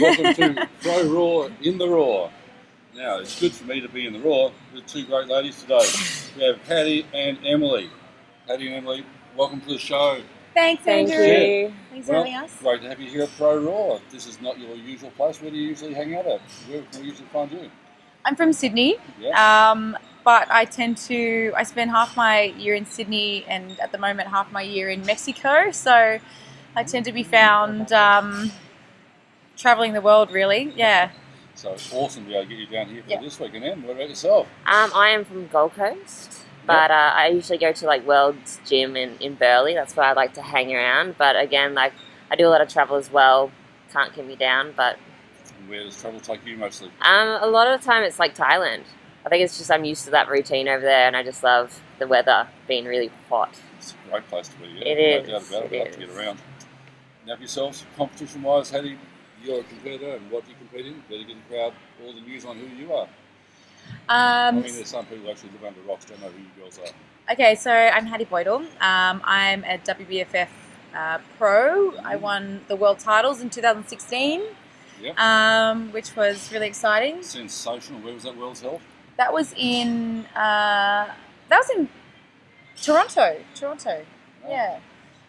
Welcome to Pro Raw in the Raw. Now, it's good for me to be in the Raw with two great ladies today. We have Hattie and Emily. Hattie and Emily, welcome to the show. Thanks, Andrew. Yeah. Thanks for having us. Great to have you here at Pro Raw. This is not your usual place. Where do you usually hang out at? Where can we usually find you? I'm from Sydney, but I spend half my year in Sydney and at the moment half my year in Mexico. So I tend to be found traveling the world, really. Yeah. So it's awesome to be able to get you down here for this week. And Em, what about yourself? I am from Gold Coast, but I usually go to like World's Gym in Burleigh. That's where I like to hang around. But again, like I do a lot of travel as well. Can't keep me down, but. And where does travel take you mostly? A lot of the time it's like Thailand. I think it's just I'm used to that routine over there, and I just love the weather being really hot. It's a great place to be. Yeah. It is. No doubt about it. Love to get around. Now, for yourselves, competition-wise, Hattie, you're a competitor, and what do you compete in? Better get the crowd all the news on who you are. I mean, there's some people who actually live under rocks, don't know who you girls are. Okay, so I'm Hattie Boydle. I'm a WBFF pro. I won the world titles in 2016, which was really exciting. Sensational. Where was that World's held? That was in Toronto. Oh. Yeah.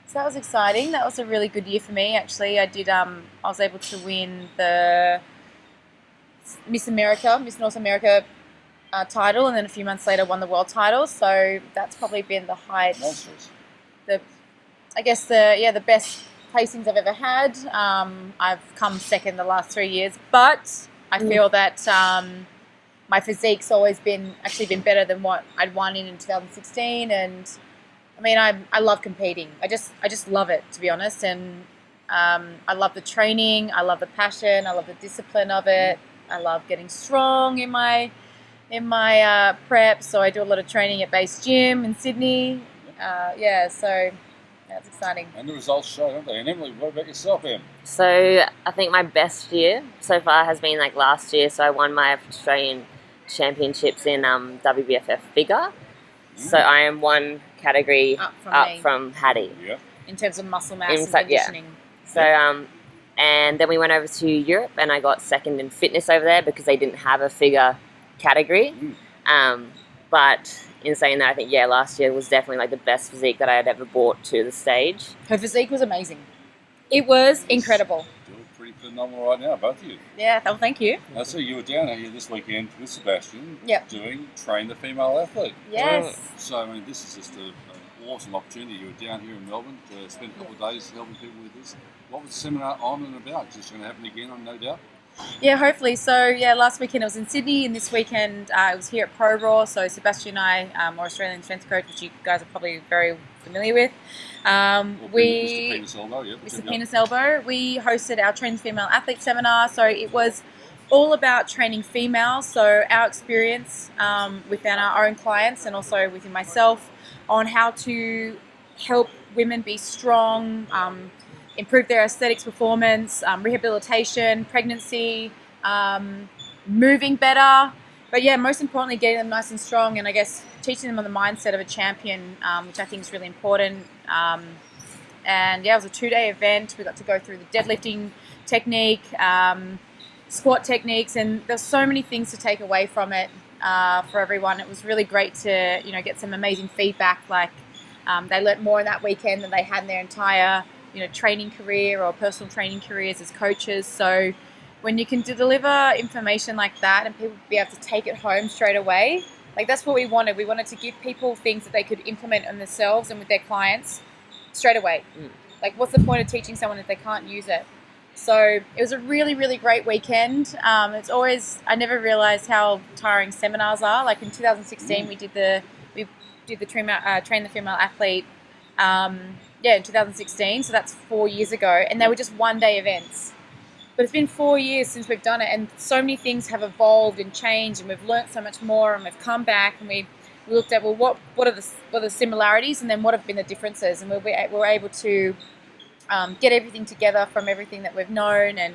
So that was exciting. That was a really good year for me, actually. I was able to win the Miss North America title, and then a few months later won the world title. So that's probably been the height. Monsters. The best placings I've ever had. I've come second the last 3 years, but I feel that my physique's always been better than what I'd won in 2016, and I mean I love competing. I just love it, to be honest, and I love the training, I love the passion, I love the discipline of it. I love getting strong in my prep, so I do a lot of training at Base Gym in Sydney. So that's exciting. And the results show, don't they? And Emily, what about yourself, Em? So I think my best year so far has been like last year. So I won my Australian Championships in WBFF figure. So I am one category up from Hattie. Yeah. In terms of muscle mass and conditioning. Yeah. So and then we went over to Europe, and I got second in fitness over there because they didn't have a figure category. But in saying that, I think last year was definitely like the best physique that I had ever brought to the stage. Her physique was amazing. It was incredible. You look pretty phenomenal right now, both of you. Yeah, well, thank you. I see you were down here this weekend with Sebastian doing Train the Female Athlete. Yes. So, I mean, this is just an awesome opportunity. You were down here in Melbourne to spend a couple of days helping people with this. What was the seminar on and about? Is this going to happen again, no doubt? Yeah, hopefully. So, last weekend I was in Sydney, and this weekend I was here at Pro Raw. So, Sebastian and I, our Australian strength coach, which you guys are probably very familiar with. Mr. Penis Elbow, Mr. Penis Elbow. We hosted our Train the Female Athlete seminar. So, it was all about training females. So, our experience within our own clients and also within myself on how to help women be strong, improve their aesthetics performance, rehabilitation, pregnancy, moving better. But most importantly, getting them nice and strong, and I guess teaching them on the mindset of a champion, which I think is really important. And it was a 2-day event. We got to go through the deadlifting technique, squat techniques, and there's so many things to take away from it for everyone. It was really great to get some amazing feedback. Like they learnt more in that weekend than they had in their entire training career or personal training careers as coaches. So when you can deliver information like that and people be able to take it home straight away, like that's what we wanted. We wanted to give people things that they could implement on themselves and with their clients straight away. Like what's the point of teaching someone if they can't use it? So it was a really, really great weekend. I never realized how tiring seminars are. Like in 2016, we did the Train the Female Athlete in 2016, so that's 4 years ago, and they were just 1-day events. But it's been 4 years since we've done it, and so many things have evolved and changed, and we've learnt so much more, and we've come back and we looked at what are the similarities, and then what have been the differences, and we're able to get everything together from everything that we've known and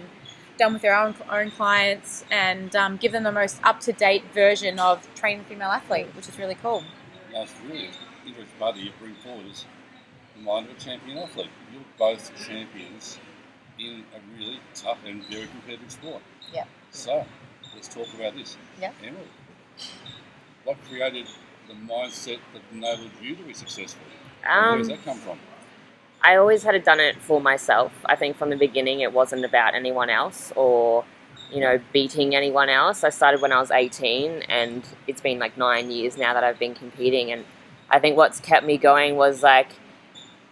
done with our own clients, and give them the most up-to-date version of Train the Female Athlete, which is really cool. That's really interesting part that you bring forward is the mind of a champion athlete. You're both champions in a really tough and very competitive sport. Yeah. So, let's talk about this. Yeah. Emily, what created the mindset that enabled you to be successful? Where does that come from? I always had done it for myself. I think from the beginning it wasn't about anyone else or, you know, beating anyone else. I started when I was 18 and it's been like 9 years now that I've been competing, and I think what's kept me going was like,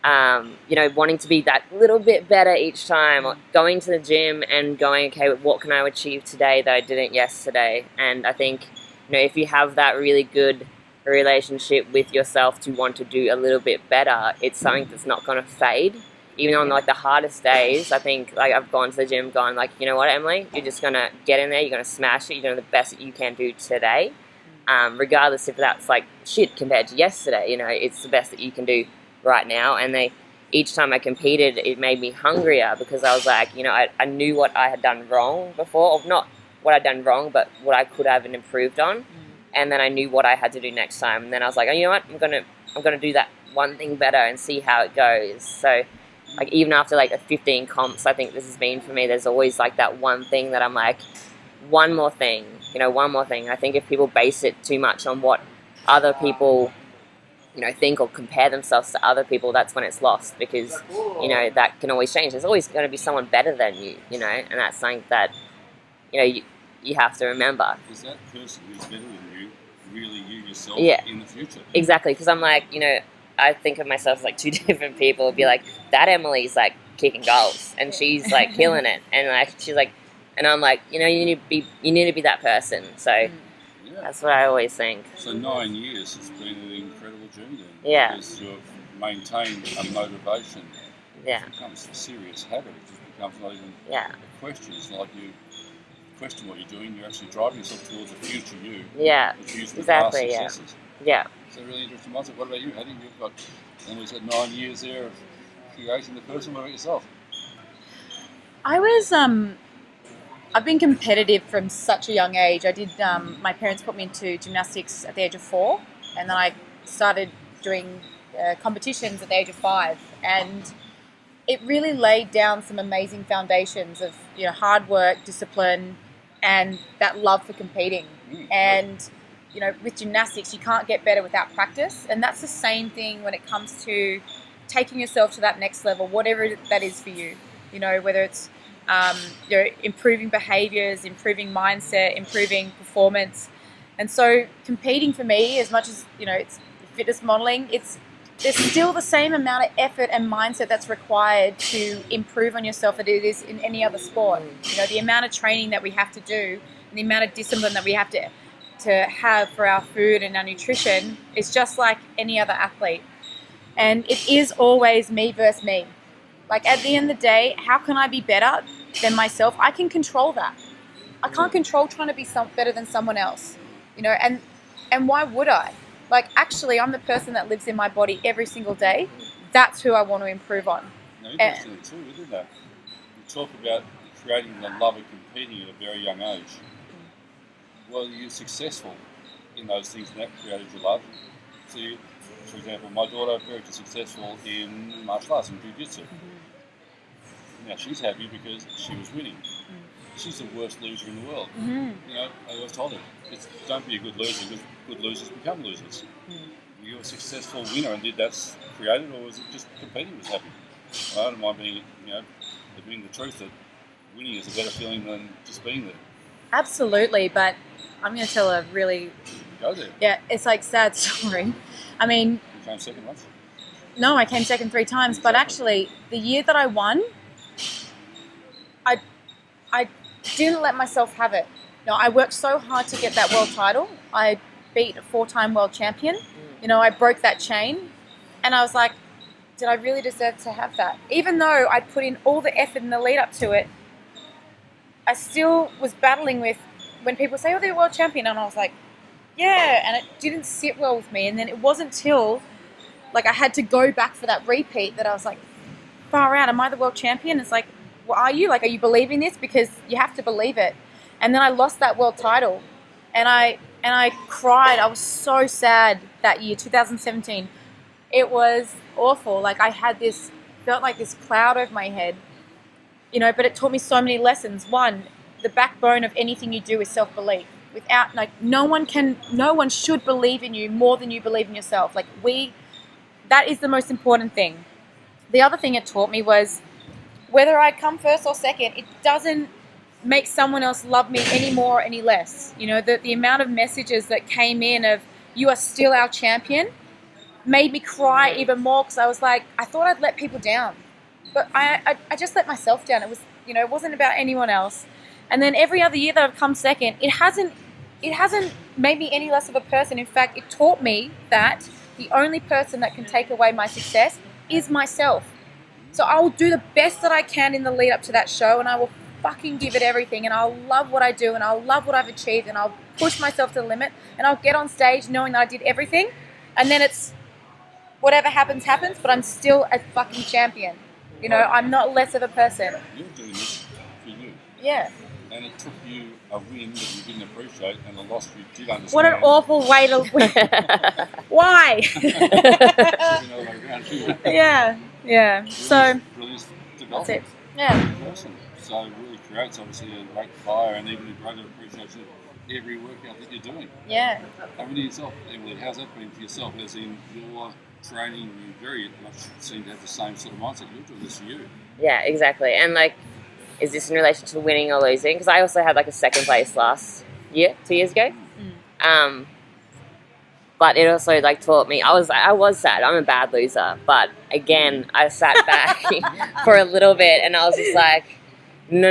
you know, wanting to be that little bit better each time, going to the gym and going, okay, what can I achieve today that I didn't yesterday? And I think, you know, if you have that really good relationship with yourself to want to do a little bit better, it's something that's not going to fade. Even on like the hardest days, I think like I've gone to the gym going like, you know what, Emily, you're just going to get in there, you're going to smash it, you're doing the best that you can do today. Regardless if that's like shit compared to yesterday, you know, it's the best that you can do right now. And each time I competed, it made me hungrier because I was like, you know, I knew what I had done wrong before, or not what I'd done wrong, but what I could have improved on. And then I knew what I had to do next time. And then I was like, oh, you know what, I'm gonna do that one thing better and see how it goes. So like even after like a 15 comps, I think this has been for me, there's always like that one thing that I'm like, one more thing, you know, one more thing. I think if people base it too much on what other people, you know, think or compare themselves to other people, that's when it's lost, because, you know, that can always change. There's always going to be someone better than you, you know, and that's something that, you know, you have to remember. Is that person who's better than you really you yourself in the future? Exactly, because I'm like, you know, I think of myself as like two different people. It'd be like, that Emily's like kicking goals and she's like killing it, and like she's like, and I'm like, you know, you need to be that person. So that's what I always think. So 9 years has been an incredible journey then. Yeah. Because you've maintained a motivation. Yeah. It becomes a serious habit. It just becomes not even a question. It's not like you question what you're doing. You're actually driving yourself towards a future you. Yeah. Exactly. Yeah. Yeah. It's a really interesting mindset. What about you, Hattie? You've got, and we said 9 years there of creating the person. What about yourself? I've been competitive from such a young age. I did, my parents put me into gymnastics at the age of 4, and then I started doing competitions at the age of 5, and it really laid down some amazing foundations of, you know, hard work, discipline, and that love for competing. And, you know, with gymnastics, you can't get better without practice, and that's the same thing when it comes to taking yourself to that next level, whatever that is for you. You know, whether it's you know, improving behaviors, improving mindset, improving performance. And so competing for me, as much as, you know, it's fitness modeling, there's still the same amount of effort and mindset that's required to improve on yourself that it is in any other sport. You know, the amount of training that we have to do and the amount of discipline that we have to have for our food and our nutrition is just like any other athlete. And it is always me versus me. Like, at the end of the day, how can I be better than myself? I can control that. I can't control trying to be better than someone else, you know, and why would I? Like, actually, I'm the person that lives in my body every single day. That's who I want to improve on. No, interestingly too, isn't that? You talk about creating the love of competing at a very young age. Well, you're successful in those things that created your love. So you, for example, my daughter, very successful in martial arts and jiu-jitsu. Now she's happy because she was winning. She's the worst loser in the world. You know, I always told her, don't be a good loser because good losers become losers. Were you a successful winner and did that created, or was it just competing was happy? I don't mind being, you know, admitting the truth that winning is a better feeling than just being there. Absolutely, but I'm going to tell a really... Go there. Yeah, it's like sad story. I mean... You came second once? No, I came second 3 times, but actually, the year that I won, I didn't let myself have it. You know, I worked so hard to get that world title. I beat a 4-time world champion. You know, I broke that chain, and I was like, did I really deserve to have that? Even though I'd put in all the effort in the lead up to it, I still was battling with when people say, oh, they're world champion, and I was like, yeah, and it didn't sit well with me. And then it wasn't till like I had to go back for that repeat that I was like, far out, am I the world champion? It's like, well, are you? Like, are you believing this? Because you have to believe it. And then I lost that world title, and I cried. I was so sad that year, 2017. It was awful. Like, I had felt like this cloud over my head. but it taught me so many lessons. One, the backbone of anything you do is self-belief. Without, no one should believe in you more than you believe in yourself. That is the most important thing. The other thing it taught me was whether I come first or second, it doesn't make someone else love me any more or any less. The amount of messages that came in of, you are still our champion, made me cry even more, because I was like, I thought I'd let people down. But I just let myself down. It was, it wasn't about anyone else. And then every other year that I've come second, it hasn't made me any less of a person. In fact, it taught me that the only person that can take away my success is myself. So I will do the best that I can in the lead up to that show, and I will fucking give it everything, and I'll love what I do, and I'll love what I've achieved, and I'll push myself to the limit, and I'll get on stage knowing that I did everything, and then it's whatever happens, but I'm still a fucking champion. I'm not less of a person. You're doing this for you. Yeah. And it took you a win that you didn't appreciate, and a loss you did understand. What an awful way to win. Why? Yeah. So that's it. Yeah. Person. So it really creates obviously a great fire and even a greater appreciation of every workout that you're doing. Yeah. Over to yourself, Emily, how's that been for yourself? As in your training, you very much seem to have the same sort of mindset. You're doing this for you. Yeah, exactly. And is this in relation to winning or losing? Because I also had a second place last year, 2 years ago. But it also taught me, I was sad. I'm a bad loser. But again, I sat back for a little bit and I was just like, no.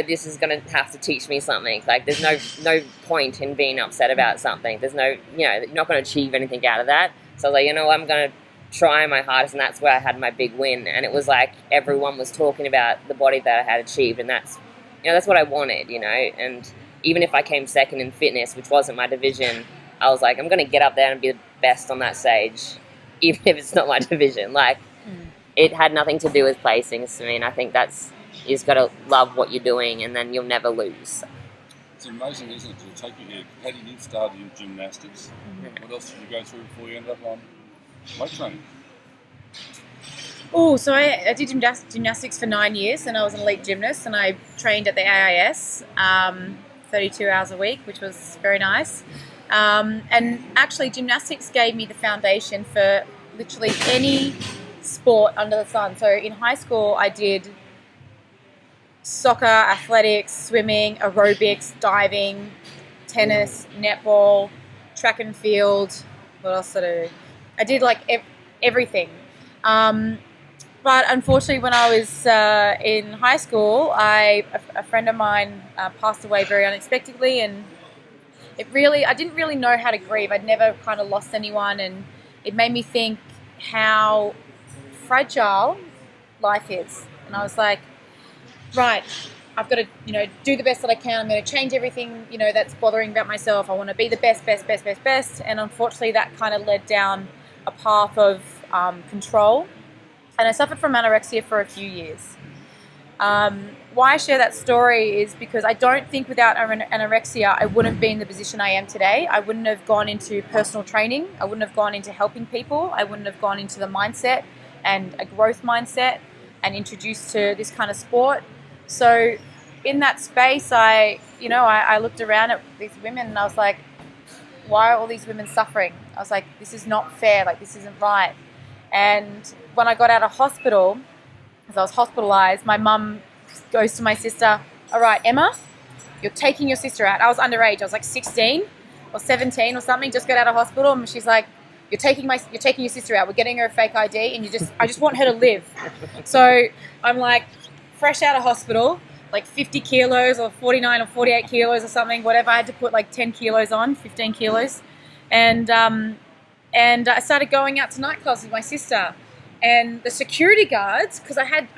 This is going to have to teach me something. There's no point in being upset about something. There's no, you're not going to achieve anything out of that. So I was like, I'm going to try my hardest, and that's where I had my big win. And it was everyone was talking about the body that I had achieved, and that's what I wanted, and even if I came second in fitness, which wasn't my division, I was like, I'm going to get up there and be the best on that stage, even if it's not my division. It had nothing to do with placings. I think you just got to love what you're doing, and then you'll never lose. It's amazing, isn't it, to take you here. How did you start in gymnastics? Mm-hmm. What else did you go through before you ended up on weight training? Oh, so I did gymnastics for 9 years, and I was an elite gymnast, and I trained at the AIS 32 hours a week, which was very nice. And actually, gymnastics gave me the foundation for literally any sport under the sun. So in high school, I did soccer, athletics, swimming, aerobics, diving, tennis, netball, track and field. What else did I do? I did everything. But unfortunately, when I was in high school, a friend of mine passed away very unexpectedly, and I didn't really know how to grieve. I'd never kind of lost anyone, and it made me think how fragile life is. And I was like, right, I've got to, do the best that I can. I'm going to change everything, that's bothering about myself. I want to be the best. And unfortunately, that kind of led down a path of control. And I suffered from anorexia for a few years. Why I share that story is because I don't think without anorexia, I wouldn't be in the position I am today. I wouldn't have gone into personal training. I wouldn't have gone into helping people. I wouldn't have gone into the mindset and a growth mindset and introduced to this kind of sport. So in that space, I looked around at these women and I was like, why are all these women suffering? I was like, this is not fair. This isn't right. And when I got out of hospital, as I was hospitalized, my mum goes to my sister, all right, Emma, you're taking your sister out. I was underage. I was 16 or 17 or something, just got out of hospital. And she's like, you're taking your sister out. We're getting her a fake ID, and I just want her to live. So I'm fresh out of hospital, 50 kilos or 49 or 48 kilos or something, whatever. I had to put 10 kilos on, 15 kilos. And I started going out to nightclubs with my sister. And the security guards, because I had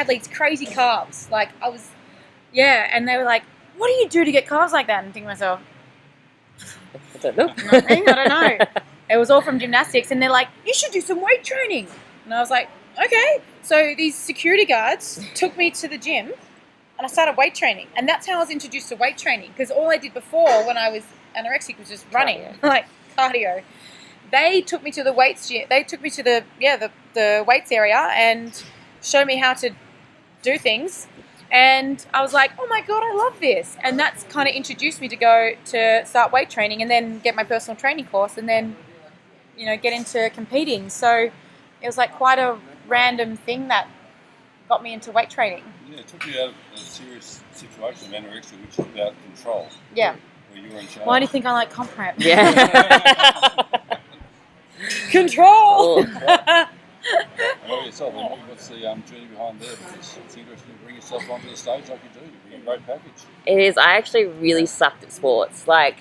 these crazy calves, and they were like, what do you do to get calves like that? And I'm thinking to myself, I don't know. Nothing, I don't know. It was all from gymnastics, and they're like, you should do some weight training. And I was like, okay. So these security guards took me to the gym, and I started weight training. And that's how I was introduced to weight training, because all I did before when I was anorexic was just running, cardio. They took me to the weights gym. They took me to the weights area and showed me how to do things. And I was like, oh my God, I love this. And that's kind of introduced me to start weight training and then get my personal training course and then, get into competing. So it was like quite a random thing that got me into weight training. Yeah, it took you out of a serious situation of anorexia, which is about control. Yeah. Where you were in charge. Why do you think I like comp prep? Yeah. Control! Well, yourself, what's the journey behind there? Because it's interesting to bring yourself onto the stage like you do. You bring a great package. It is. I actually really sucked at sports, like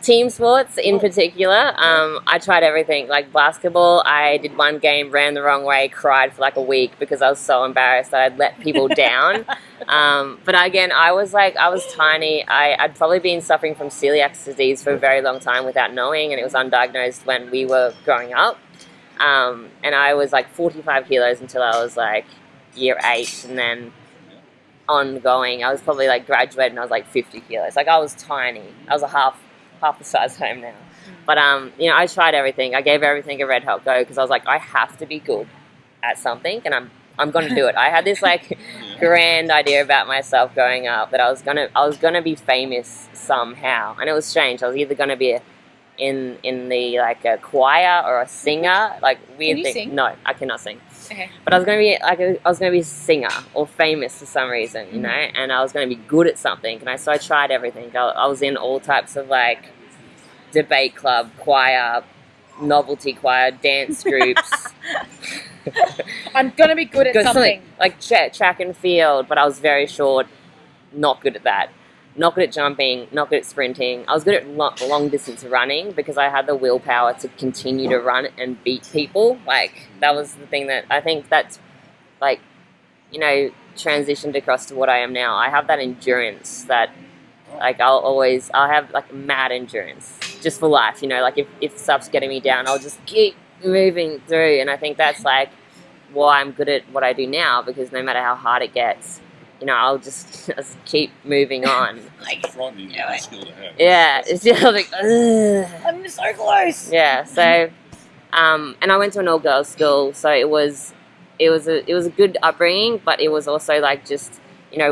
team sports in particular. I tried everything, like basketball. I did one game, ran the wrong way, cried for like a week because I was so embarrassed that I'd let people down. But again, I was tiny. I'd probably been suffering from celiac disease for a very long time without knowing, and it was undiagnosed when we were growing up. And I was like 45 kilos until I was like year 8, and then ongoing, I was probably like graduated and I was like 50 kilos. Like I was tiny. I was a half the size I am now. But I tried everything. I gave everything a red hot go because I was like, I have to be good at something, and I'm going to do it. I had this like grand idea about myself growing up that I was gonna be famous somehow, and it was strange. I was either gonna be in the like a choir or a singer, like weird Can you thing. sing? No, I cannot sing. Okay. But I was gonna be a singer or famous for some reason, and I was gonna be good at something. And so I tried everything. I was in all types of like debate club, choir, novelty choir, dance groups. I'm gonna be good at something. Like track and field, but I was very short, not good at that. Not good at jumping, not good at sprinting. I was good at long distance running because I had the willpower to continue to run and beat people. Like, that was the thing that I think that's, like, transitioned across to what I am now. I have that endurance that, like, I'll have, like, mad endurance just for life, Like, if stuff's getting me down, I'll just keep moving through. And I think that's, like, why I'm good at what I do now, because no matter how hard it gets, I'll just keep moving on. It's frightening, skill to have. Yeah, it's just like, ugh. I'm so close. Yeah, so, and I went to an all-girls school, so it was a good upbringing, but it was also like just,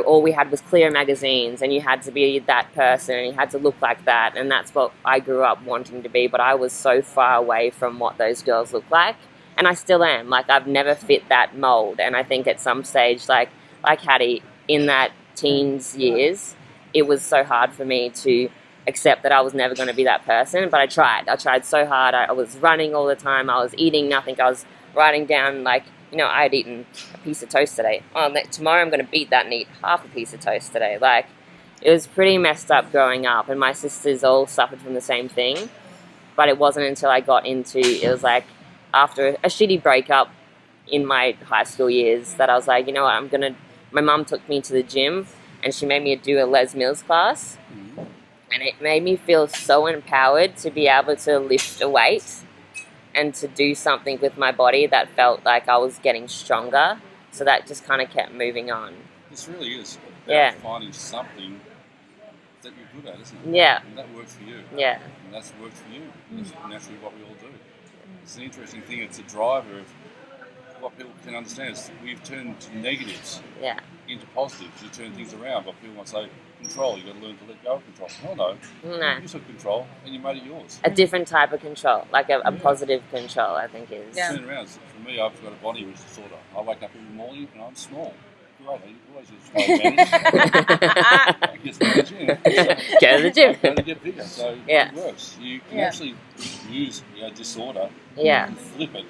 all we had was clear magazines, and you had to be that person, and you had to look like that, and that's what I grew up wanting to be, but I was so far away from what those girls look like, and I still am. Like, I've never fit that mold, and I think at some stage, like Hattie, in that teens years, it was so hard for me to accept that I was never going to be that person, but I tried so hard. I was running all the time. I was eating nothing. I was writing down, like, I had eaten a piece of toast today. Oh, tomorrow I'm going to beat that and eat half a piece of toast today. Like, it was pretty messed up growing up, and my sisters all suffered from the same thing, but it wasn't until I got into, it was like after a shitty breakup in my high school years that I was like, what, my mum took me to the gym and she made me do a Les Mills class, and it made me feel so empowered to be able to lift a weight and to do something with my body that felt like I was getting stronger. So that just kind of kept moving on. This really is about finding something that you're good at, isn't it? Yeah. And that works for you. Yeah. And that's works for you. That's naturally what we all do. It's an interesting thing. It's a driver of what people can understand is we've turned negatives into positives. You turn things around, but people want to say control. You've got to learn to let go of control. No. You took control and you made it yours. A different type of control, like a positive control, I think is. Yeah. Turn around. For me, I've got a body which is sort of, I wake up every morning and I'm small. Great. I always use my advantage. I guess the gym. Go to the gym. Go to get bigger. So it works. You can actually use disorder and flip it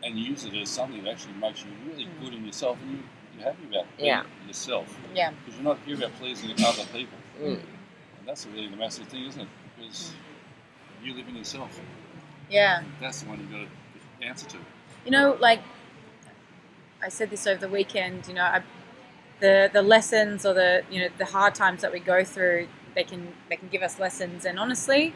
and use it as something that actually makes you really good in yourself, and you're happy about being yourself. Yeah. Because you're about pleasing other people. And that's really the massive thing, isn't it? Because you live in yourself. Yeah. That's the one you've got to answer to. Like I said this over the weekend, the lessons or the hard times that we go through, they can give us lessons, and honestly,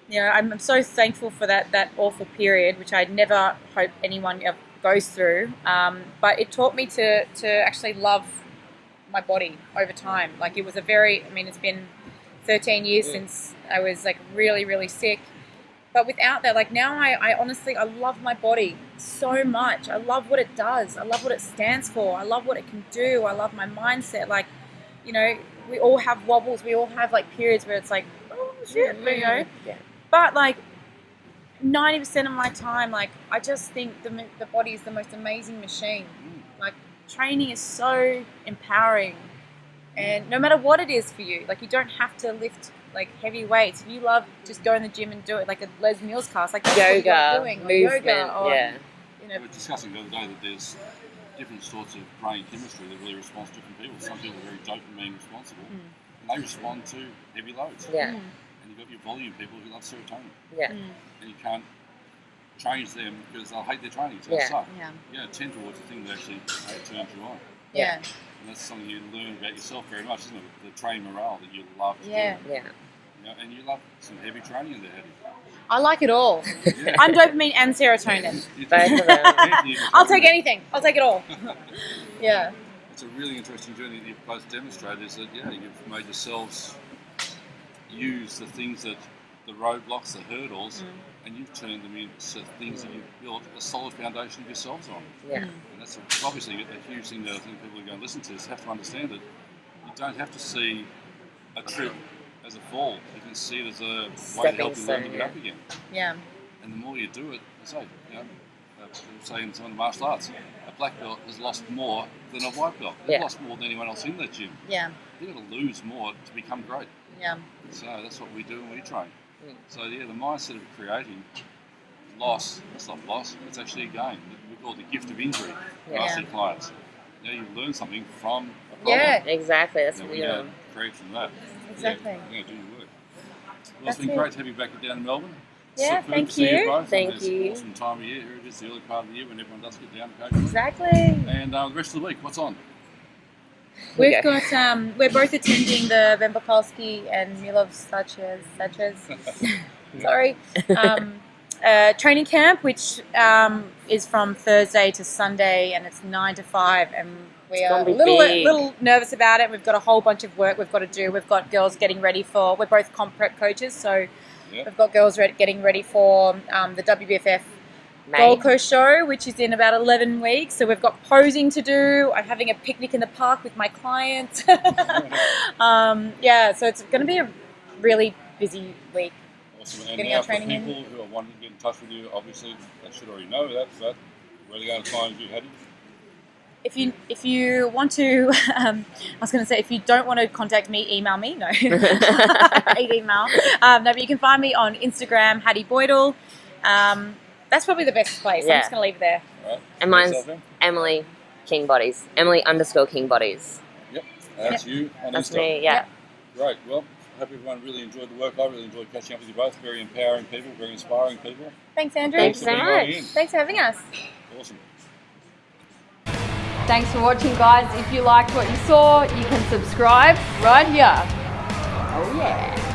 I'm so thankful for that awful period, which I'd never hope anyone goes through. But it taught me to actually love my body over time. Like, it was it's been 13 years since I was like really, really sick. But without that, like now I honestly, I love my body so much. I love what it does. I love what it stands for. I love what it can do. I love my mindset. Like, you know, we all have wobbles. We all have like periods where it's like, oh shit, you know. Yeah. But like 90% of my time, like I just think the body is the most amazing machine. Like training is so empowering, and no matter what it is for you, like you don't have to lift like heavy weights. If you love just go in the gym and do it, like a Les Mills class, like that's Yoga, what you're doing, or movement, yoga, or We were discussing the other day that there's different sorts of brain chemistry that really responds to different people. Some people are very dopamine responsible, and they respond to heavy loads. Yeah. And you've got your volume people who love serotonin. Yeah. And you can't change them because they'll hate their training. So Yeah. Tend towards the thing that actually turns you on. Yeah. And that's something you learn about yourself very much, isn't it? The train morale that you love to do. Yeah. Yeah. And you love some heavy training in there, Hattie. I like it all. I'm dopamine and serotonin. Both of them. I'll take anything. I'll take it all. Yeah. It's a really interesting journey that you've both demonstrated is that, you've made yourselves use the things that, the roadblocks, the hurdles, and you've turned them into things that you've built a solid foundation of yourselves on. Yeah. And that's obviously a huge thing that I think people are going to listen to is have to understand that you don't have to see a trip as a fall. You can see it as a way to help you learn to get up again. Yeah. And the more you do it, say in some of the martial arts, a black belt has lost more than a white belt. They've lost more than anyone else in that gym. Yeah. They've got to lose more to become great. Yeah. So that's what we do when we train. So the mindset of creating loss, it's not loss, it's actually a gain. We call it the gift of injury for our clients. You learn something from a problem. Yeah. Exactly. That's what we do. do. Create from that. Exactly. You're going to do your work. Well, it's been great to have you back down in Melbourne. Yeah, Superb thank to see you. both. Thank It's you. an awesome time of year. Here it is, the early part of the year when everyone does get down occasionally. Exactly. And the rest of the week, what's on? We've got, we're both attending the Vempopolsky and Milov Sanchez, sorry, training camp, which is from Thursday to Sunday, and it's 9 to 5, and we are a little nervous about it. We've got a whole bunch of work we've got to do. We've got girls getting ready for, we're both comp prep coaches, so we've got girls getting ready for the WBFF Gold Coast show, which is in about 11 weeks. So we've got posing to do. I'm having a picnic in the park with my clients. So it's going to be a really busy week. Awesome. And now for people who are wanting to get in touch with you, obviously they should already know that, but where are they going to find you, Hattie? If you want to, I was going to say, if you don't want to contact me, email me. No, email. No, but you can find me on Instagram, Hattie Boydle. That's probably the best place. I'm just going to leave it there. Right. And mine's Emily King Bodies. Emily_King Bodies. Yep. That's you on That's Insta. me, yeah. Great. Well, I hope everyone really enjoyed the work. I really enjoyed catching up with you both. Very empowering people, very inspiring people. Thanks, Andrew. Thanks so much. Thanks for having us. Awesome. Thanks for watching, guys. If you liked what you saw, you can subscribe right here. Oh yeah.